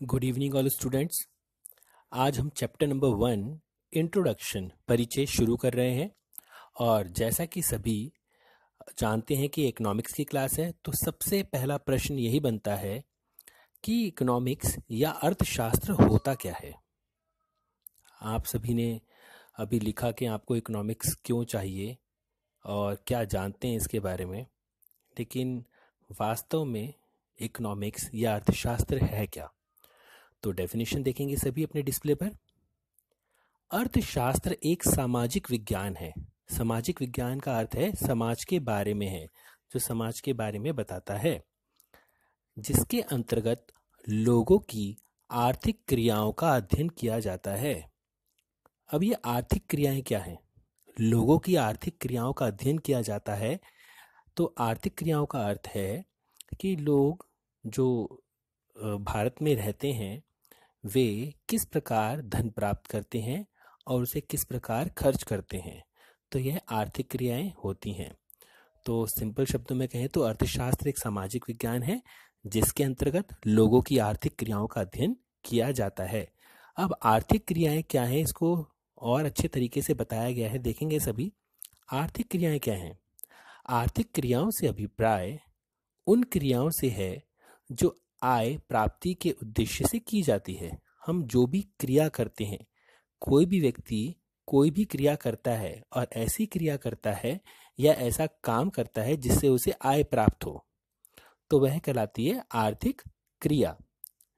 Good evening all students. आज हम chapter number 1 introduction परिचय शुरू कर रहे हैं। और जैसा कि सभी जानते हैं कि इकोनॉमिक्स की क्लास है, तो सबसे पहला प्रश्न यही बनता है कि इकोनॉमिक्स या अर्थशास्त्र होता क्या है। आप सभी ने अभी लिखा कि आपको इकोनॉमिक्स क्यों चाहिए और क्या जानते हैं इसके बारे में, लेकिन वास्तव में इकोनॉमिक्स या अर्थशास्त्र है क्या। तो डेफिनेशन देखेंगे सभी अपने डिस्प्ले पर। अर्थशास्त्र एक सामाजिक विज्ञान है। सामाजिक विज्ञान का अर्थ है समाज के बारे में है, जो समाज के बारे में बताता है, जिसके अंतर्गत लोगों की आर्थिक क्रियाओं का अध्ययन किया जाता है। अब ये आर्थिक क्रियाएं क्या हैं? लोगों की आर्थिक क्रियाओं का अध्ययन किया जाता है। तो आर्थिक क्रियाओं का अर्थ है कि लोग जो भारत में रहते हैं वे किस प्रकार धन प्राप्त करते हैं और उसे किस प्रकार खर्च करते हैं। तो यह आर्थिक क्रियाएं होती हैं। तो सिंपल शब्दों में कहें तो अर्थशास्त्र एक सामाजिक विज्ञान है जिसके अंतर्गत लोगों की आर्थिक क्रियाओं का अध्ययन किया जाता है। अब आर्थिक क्रियाएं क्या हैं, इसको और अच्छे तरीके से बताया गया है, देखेंगे सभी। आर्थिक क्रियाएं क्या हैं? आर्थिक क्रियाओं से अभिप्राय उन क्रियाओं से है जो आय प्राप्ति के उद्देश्य से की जाती है। हम जो भी क्रिया करते हैं, कोई भी व्यक्ति कोई भी क्रिया करता है और ऐसी क्रिया करता है या ऐसा काम करता है जिससे उसे आय प्राप्त हो, तो वह कहलाती है आर्थिक क्रिया।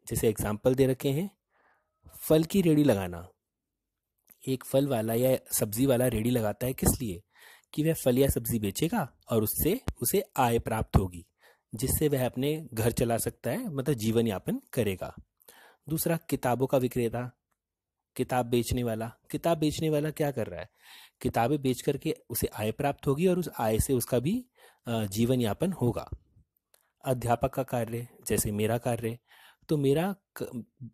जैसे एग्जाम्पल दे रखे हैं, फल की रेडी लगाना। एक फल वाला या सब्जी वाला रेडी लगाता है किस लिए? कि वह फल या सब्जी बेचेगा और उससे उसे आय प्राप्त होगी, जिससे वह अपने घर चला सकता है, मतलब जीवन यापन करेगा। दूसरा, किताबों का विक्रेता, किताब बेचने वाला क्या कर रहा है? किताबें बेच करके उसे आय प्राप्त होगी और उस आय से उसका भी जीवन यापन होगा। अध्यापक का कार्य, जैसे मेरा कार्य, तो मेरा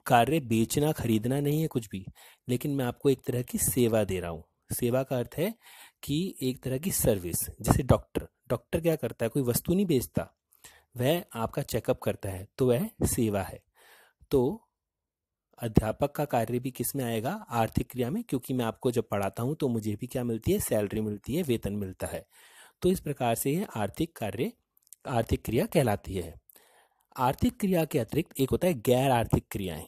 कार्य बेचना खरीदना नहीं है कुछ भी, लेकिन मैं आपको एक तरह की सेवा दे रहा हूँ। सेवा का अर्थ है कि एक तरह की सर्विस। जैसे डॉक्टर क्या करता है? कोई वस्तु नहीं बेचता, वह आपका चेकअप करता है, तो वह सेवा है। तो अध्यापक का कार्य भी किस में आएगा? आर्थिक क्रिया में, क्योंकि मैं आपको जब पढ़ाता हूं तो मुझे भी क्या मिलती है? सैलरी मिलती है, वेतन मिलता है। तो इस प्रकार से यह आर्थिक कार्य आर्थिक क्रिया कहलाती है। आर्थिक क्रिया के अतिरिक्त एक होता है गैर आर्थिक क्रियाएं।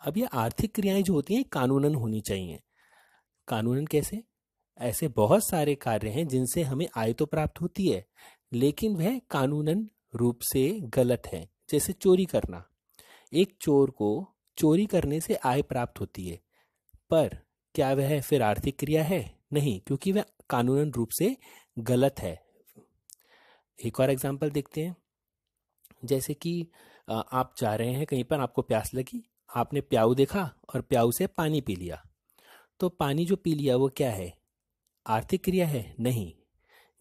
अब ये आर्थिक क्रियाएं जो होती हैं कानूनन होनी चाहिए। कानूनन कैसे? ऐसे बहुत सारे कार्य हैं जिनसे हमें आय तो प्राप्त होती है, लेकिन वह कानूनन रूप से गलत है। जैसे चोरी करना। एक चोर को चोरी करने से आय प्राप्त होती है, पर क्या वह फिर आर्थिक क्रिया है? नहीं, क्योंकि वह कानूनन रूप से गलत है। एक और एग्जांपल देखते हैं। जैसे कि आप जा रहे हैं कहीं पर, आपको प्यास लगी, आपने प्याऊ देखा और प्याऊ से पानी पी लिया। तो पानी जो पी लिया वो क्या है? आर्थिक क्रिया है? नहीं,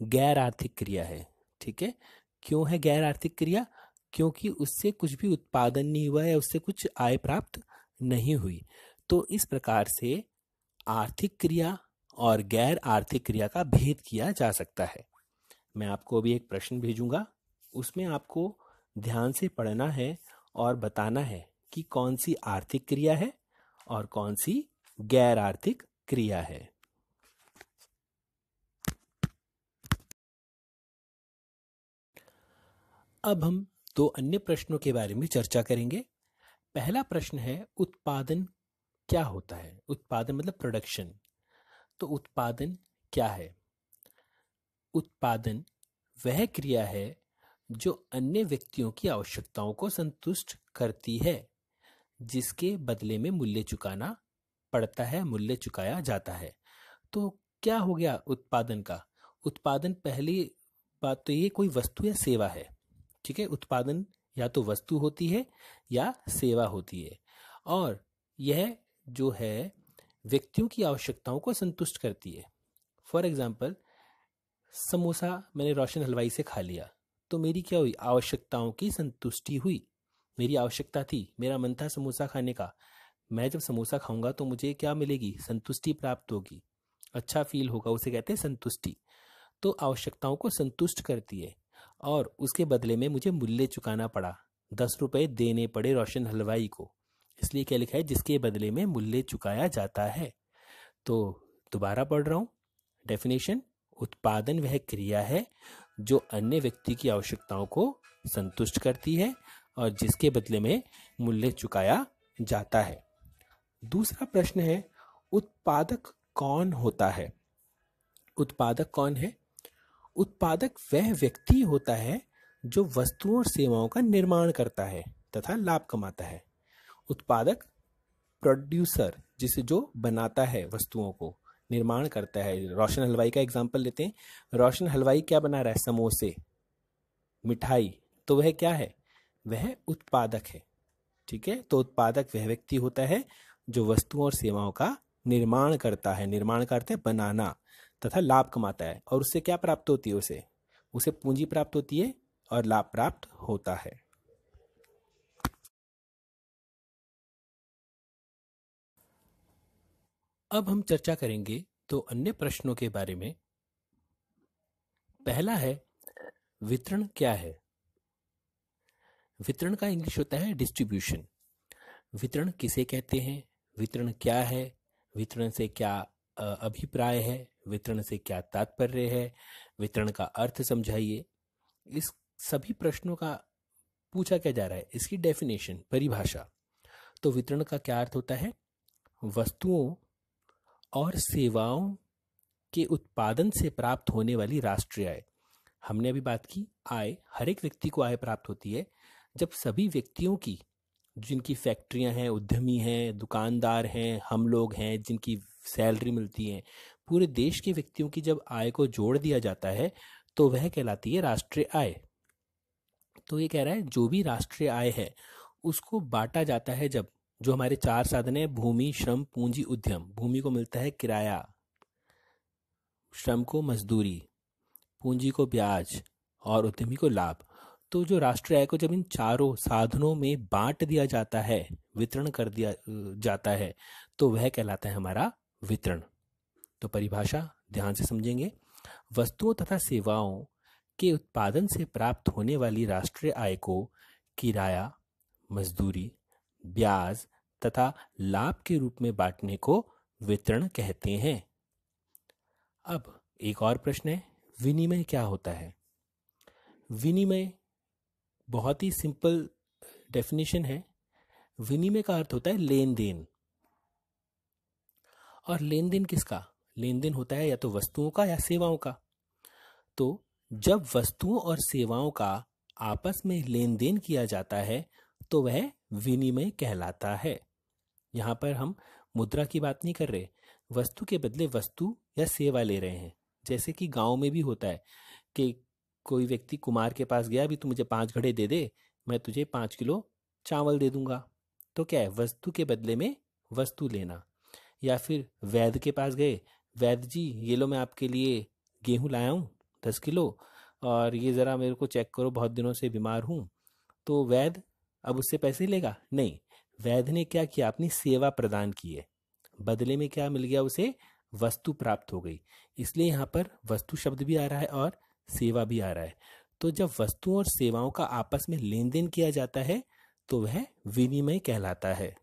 गैर आर्थिक क्रिया है। ठीक है। क्यों है गैर आर्थिक क्रिया? क्योंकि उससे कुछ भी उत्पादन नहीं हुआ है, उससे कुछ आय प्राप्त नहीं हुई। तो इस प्रकार से आर्थिक क्रिया और गैर आर्थिक क्रिया का भेद किया जा सकता है। मैं आपको अभी एक प्रश्न भेजूंगा, उसमें आपको ध्यान से पढ़ना है और बताना है कि कौन सी आर्थिक क्रिया है और कौन सी गैर आर्थिक क्रिया है। अब हम दो अन्य प्रश्नों के बारे में चर्चा करेंगे। पहला प्रश्न है, उत्पादन क्या होता है? उत्पादन मतलब प्रोडक्शन। तो उत्पादन क्या है? उत्पादन वह क्रिया है जो अन्य व्यक्तियों की आवश्यकताओं को संतुष्ट करती है, जिसके बदले में मूल्य चुकाना पड़ता है, मूल्य चुकाया जाता है। तो क्या हो गया उत्पादन का? उत्पादन, पहली बात तो ये कोई वस्तु या सेवा है। ठीक है। उत्पादन या तो वस्तु होती है या सेवा होती है, और यह जो है व्यक्तियों की आवश्यकताओं को संतुष्ट करती है। फॉर एग्जाम्पल, समोसा मैंने रोशन हलवाई से खा लिया, तो मेरी क्या हुई? आवश्यकताओं की संतुष्टि हुई। मेरी आवश्यकता थी, मेरा मन था समोसा खाने का। मैं जब समोसा खाऊंगा तो मुझे क्या मिलेगी? संतुष्टि प्राप्त होगी, अच्छा फील होगा, उसे कहते हैं संतुष्टि। तो आवश्यकताओं को संतुष्ट करती है, और उसके बदले में मुझे मूल्य चुकाना पड़ा, 10 रुपए देने पड़े रोशन हलवाई को। इसलिए क्या लिखा है, जिसके बदले में मूल्य चुकाया जाता है। तो दोबारा पढ़ रहा हूँ डेफिनेशन। उत्पादन वह क्रिया है जो अन्य व्यक्ति की आवश्यकताओं को संतुष्ट करती है और जिसके बदले में मूल्य चुकाया जाता है। दूसरा प्रश्न है, उत्पादक कौन होता है? उत्पादक कौन है? उत्पादक वह व्यक्ति होता है जो वस्तुओं और सेवाओं का निर्माण करता है तथा लाभ कमाता है। उत्पादक प्रोड्यूसर, जिसे जो बनाता है, वस्तुओं को निर्माण करता है। रोशन हलवाई का एग्जांपल लेते हैं। रोशन हलवाई क्या बना रहा है? समोसे, मिठाई। तो वह क्या है? वह उत्पादक है। ठीक है, तो उत्पादक वह व्यक्ति होता है जो वस्तुओं और सेवाओं का निर्माण करता है। निर्माण करते हैं बनाना, तथा लाभ कमाता है। और उससे क्या प्राप्त होती है? उसे पूंजी प्राप्त होती है और लाभ प्राप्त होता है। अब हम चर्चा करेंगे तो अन्य प्रश्नों के बारे में। पहला है, वितरण क्या है? वितरण का इंग्लिश होता है डिस्ट्रीब्यूशन। वितरण किसे कहते हैं? वितरण क्या है? वितरण से क्या अभिप्राय है? वितरण से क्या तात्पर्य है? वितरण का अर्थ समझाइए। इस सभी प्रश्नों का पूछा क्या जा रहा है, इसकी डेफिनेशन, परिभाषा। तो वितरण का क्या अर्थ होता है? वस्तुओं और सेवाओं के उत्पादन से प्राप्त होने वाली राष्ट्रीय आय। हमने अभी बात की आय, हर एक व्यक्ति को आय प्राप्त होती है जब सभी व्यक्तियों की, जिनकी फैक्ट्रियां हैं, उद्यमी हैं, दुकानदार हैं, हम लोग हैं, जिनकी सैलरी मिलती है, पूरे देश के व्यक्तियों की जब आय को जोड़ दिया जाता है तो वह कहलाती है राष्ट्रीय आय। तो ये कह रहा है जो भी राष्ट्रीय आय है उसको बांटा जाता है जब, जो हमारे चार साधन है, भूमि, श्रम, पूंजी, उद्यम। भूमि को मिलता है किराया, श्रम को मजदूरी, पूंजी को ब्याज और उद्यमी को लाभ। तो जो राष्ट्रीय आय को जब इन चारों साधनों में बांट दिया जाता है, वितरण कर दिया जाता है, तो वह कहलाता है हमारा वितरण। तो परिभाषा ध्यान से समझेंगे। वस्तुओं तथा सेवाओं के उत्पादन से प्राप्त होने वाली राष्ट्रीय आय को किराया, मजदूरी, ब्याज तथा लाभ के रूप में बांटने को वितरण कहते हैं। अब एक और प्रश्न है, विनिमय क्या होता है? विनिमय बहुत ही सिंपल डेफिनेशन है। विनिमय का अर्थ होता है लेन देन। और लेन देन किसका? लेन देन होता है या तो वस्तुओं का या सेवाओं का। तो जब वस्तुओं और सेवाओं का आपस में लेन देन किया जाता है तो वह विनिमय कहलाता है। यहाँ पर हम मुद्रा की बात नहीं कर रहे, वस्तु के बदले वस्तु या सेवा ले रहे हैं। जैसे कि गांव में भी होता है कि कोई व्यक्ति कुम्हार के पास गया, अभी तू मुझे 5 घड़े दे दे, मैं तुझे 5 किलो चावल दे दूंगा। तो क्या है? वस्तु के बदले में वस्तु लेना। या फिर वैद्य के पास गए, वैद्य जी ये लो मैं आपके लिए गेहूं लाया हूँ 10 किलो, और ये ज़रा मेरे को चेक करो, बहुत दिनों से बीमार हूँ। तो वैद्य अब उससे पैसे लेगा? नहीं, वैद्य ने क्या किया? अपनी सेवा प्रदान की है। बदले में क्या मिल गया? उसे वस्तु प्राप्त हो गई। इसलिए यहाँ पर वस्तु शब्द भी आ रहा है और सेवा भी आ रहा है। तो जब वस्तुओं और सेवाओं का आपस में लेन देन किया जाता है तो वह विनिमय कहलाता है।